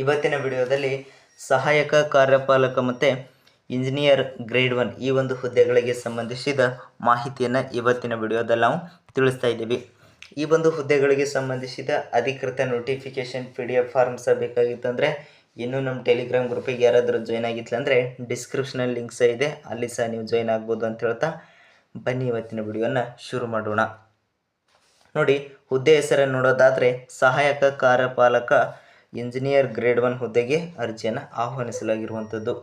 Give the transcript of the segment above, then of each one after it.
ಇವತ್ತಿನ ವಿಡಿಯೋದಲ್ಲಿ ಸಹಾಯಕ ಕಾರ್ಯಪಾಲಕ ಮತ್ತು ಇಂಜಿನಿಯರ್ ಗ್ರೇಡ್ 1 ಈ ಒಂದು ಹುದ್ದೆಗಳಿಗೆ ಸಂಬಂಧಿಸಿದ ಮಾಹಿತಿಯನ್ನು ಇವತ್ತಿನ ವಿಡಿಯೋದಲ್ಲಿ ನಾವು ತಿಳಿಸ್ತಾ ಇದ್ದೀವಿ. ಈ ಒಂದು ಹುದ್ದೆಗಳಿಗೆ ಸಂಬಂಧಿಸಿದ ಅಧಿಕೃತ ನೋಟಿಫಿಕೇಶನ್ PDF ಫಾರ್ಮ್ ಸಹ ಬೇಕಾಗಿತ್ತಂದರೆ ಇನ್ನೂ ನಮ್ಮ ಟೆಲಿಗ್ರಾಮ್ ಗ್ರೂಪಿಗೆ ಯಾರಾದರೂ ಜಾಯ್ನ್ ಆಗಿತ್ತು ಅಂದರೆ ಡಿಸ್ಕ್ರಿಪ್ಷನಲ್ಲಿ ಲಿಂಕ್ ಸಹ ಇದೆ, ಅಲ್ಲಿ ಸಹ ನೀವು ಜಾಯ್ನ್ ಆಗ್ಬೋದು ಅಂತ ಹೇಳ್ತಾ ಬನ್ನಿ ಇವತ್ತಿನ ವಿಡಿಯೋನ ಶುರು ಮಾಡೋಣ. ನೋಡಿ, ಹುದ್ದೆ ಹೆಸರನ್ನು ನೋಡೋದಾದರೆ ಸಹಾಯಕ ಕಾರ್ಯಪಾಲಕ ಇಂಜಿನಿಯರ್ ಗ್ರೇಡ್ 1 ಹುದ್ದೆಗೆ ಅರ್ಜಿಯನ್ನು ಆಹ್ವಾನಿಸಲಾಗಿರುವಂಥದ್ದು.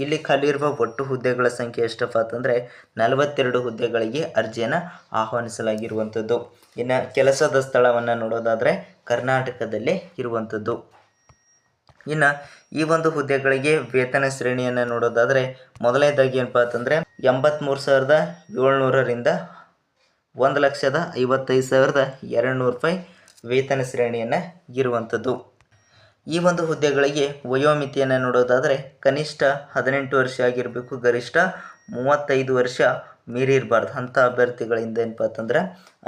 ಇಲ್ಲಿ ಖಾಲಿ ಇರುವ ಒಟ್ಟು ಹುದ್ದೆಗಳ ಸಂಖ್ಯೆ ಎಷ್ಟಪ್ಪ ಅಂತಂದರೆ 42 ಹುದ್ದೆಗಳಿಗೆ ಅರ್ಜಿಯನ್ನು ಆಹ್ವಾನಿಸಲಾಗಿರುವಂಥದ್ದು. ಇನ್ನು ಕೆಲಸದ ಸ್ಥಳವನ್ನು ನೋಡೋದಾದರೆ ಕರ್ನಾಟಕದಲ್ಲೇ ಇರುವಂಥದ್ದು. ಇನ್ನು ಈ ಒಂದು ಹುದ್ದೆಗಳಿಗೆ ವೇತನ ಶ್ರೇಣಿಯನ್ನು ನೋಡೋದಾದರೆ ಮೊದಲನೇದಾಗಿ ಏನಪ್ಪ ಅಂತಂದರೆ 83,700ರಿಂದ 1,55,200 ರೂಪಾಯಿ ವೇತನ ಶ್ರೇಣಿಯನ್ನು ಇರುವಂಥದ್ದು. ಈ ಒಂದು ಹುದ್ದೆಗಳಿಗೆ ವಯೋಮಿತಿಯನ್ನು ನೋಡೋದಾದರೆ ಕನಿಷ್ಠ 18 ವರ್ಷ ಆಗಿರಬೇಕು, ಗರಿಷ್ಠ 35 ವರ್ಷ ಮೀರಿರಬಾರ್ದು. ಅಂಥ ಅಭ್ಯರ್ಥಿಗಳಿಂದ ಏನಪ್ಪ ಅಂತಂದರೆ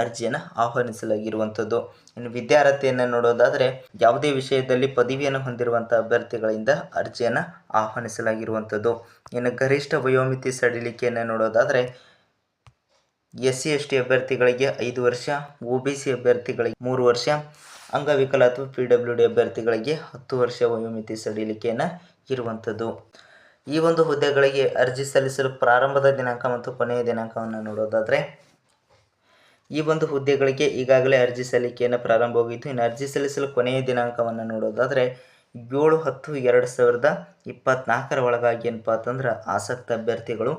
ಅರ್ಜಿಯನ್ನು ಆಹ್ವಾನಿಸಲಾಗಿರುವಂಥದ್ದು. ಇನ್ನು ವಿದ್ಯಾರ್ಹತೆಯನ್ನು ನೋಡೋದಾದರೆ ಯಾವುದೇ ವಿಷಯದಲ್ಲಿ ಪದವಿಯನ್ನು ಹೊಂದಿರುವಂಥ ಅಭ್ಯರ್ಥಿಗಳಿಂದ ಅರ್ಜಿಯನ್ನು ಆಹ್ವಾನಿಸಲಾಗಿರುವಂಥದ್ದು. ಇನ್ನು ಗರಿಷ್ಠ ವಯೋಮಿತಿ ಸಡಿಲಿಕೆಯನ್ನು ನೋಡೋದಾದರೆ SC/ST ಅಭ್ಯರ್ಥಿಗಳಿಗೆ 5 ವರ್ಷ, OBC ಅಭ್ಯರ್ಥಿಗಳಿಗೆ 3 ವರ್ಷ, ಅಂಗವಿಕಲ ಅಥವಾ PWD ಅಭ್ಯರ್ಥಿಗಳಿಗೆ 10 ವರ್ಷ ವಯೋಮಿತಿ ಸಡಿಲಿಕೆಯನ್ನು ಇರುವಂಥದ್ದು. ಈ ಒಂದು ಹುದ್ದೆಗಳಿಗೆ ಅರ್ಜಿ ಸಲ್ಲಿಸಲು ಪ್ರಾರಂಭದ ದಿನಾಂಕ ಮತ್ತು ಕೊನೆಯ ದಿನಾಂಕವನ್ನು ನೋಡೋದಾದರೆ ಈ ಒಂದು ಹುದ್ದೆಗಳಿಗೆ ಈಗಾಗಲೇ ಅರ್ಜಿ ಸಲ್ಲಿಕೆಯನ್ನು ಪ್ರಾರಂಭವಾಗಿತ್ತು. ಇನ್ನು ಅರ್ಜಿ ಸಲ್ಲಿಸಲು ಕೊನೆಯ ದಿನಾಂಕವನ್ನು ನೋಡೋದಾದರೆ 7/10/2024 ಒಳಗಾಗಿ ಏನಪ್ಪ ಅಂತಂದ್ರೆ ಆಸಕ್ತ ಅಭ್ಯರ್ಥಿಗಳು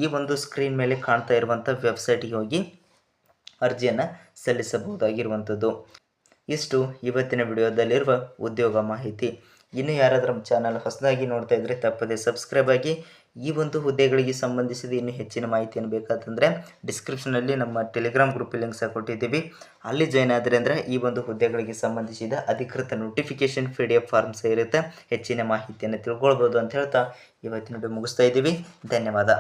ಈ ಒಂದು ಸ್ಕ್ರೀನ್ ಮೇಲೆ ಕಾಣ್ತಾ ಇರುವಂಥ ವೆಬ್ಸೈಟ್ಗೆ ಹೋಗಿ ಅರ್ಜಿಯನ್ನು ಸಲ್ಲಿಸಬಹುದಾಗಿರುವಂಥದ್ದು. ಇಷ್ಟು ಇವತ್ತಿನ ವಿಡಿಯೋದಲ್ಲಿರುವ ಉದ್ಯೋಗ ಮಾಹಿತಿ. ಇನ್ನು ಯಾರಾದರೂ ನಮ್ಮ ಚಾನಲ್ ಹೊಸದಾಗಿ ನೋಡ್ತಾ ಇದ್ದರೆ ತಪ್ಪದೆ ಸಬ್ಸ್ಕ್ರೈಬ್ ಆಗಿ. ಈ ಒಂದು ಹುದ್ದೆಗಳಿಗೆ ಸಂಬಂಧಿಸಿದ ಇನ್ನೂ ಹೆಚ್ಚಿನ ಮಾಹಿತಿಯನ್ನು ಬೇಕಾದಂದರೆ ಡಿಸ್ಕ್ರಿಪ್ಷನಲ್ಲಿ ನಮ್ಮ ಟೆಲಿಗ್ರಾಮ್ ಗ್ರೂಪ್ ಲಿಂಕ್ ಸಹ ಕೊಟ್ಟಿದ್ದೀವಿ, ಅಲ್ಲಿ ಜಾಯ್ನ್ ಆದರೆ ಅಂದರೆ ಈ ಒಂದು ಹುದ್ದೆಗಳಿಗೆ ಸಂಬಂಧಿಸಿದ ಅಧಿಕೃತ ನೋಟಿಫಿಕೇಶನ್ PDF ಫಾರ್ಮ್ ಸಹ ಇರುತ್ತೆ, ಹೆಚ್ಚಿನ ಮಾಹಿತಿಯನ್ನು ತಿಳ್ಕೊಳ್ಬೋದು ಅಂತ ಹೇಳ್ತಾ ಇವತ್ತಿನ ವಿಡಿಯೋ ಮುಗಿಸ್ತಾ ಇದ್ದೀವಿ. ಧನ್ಯವಾದ.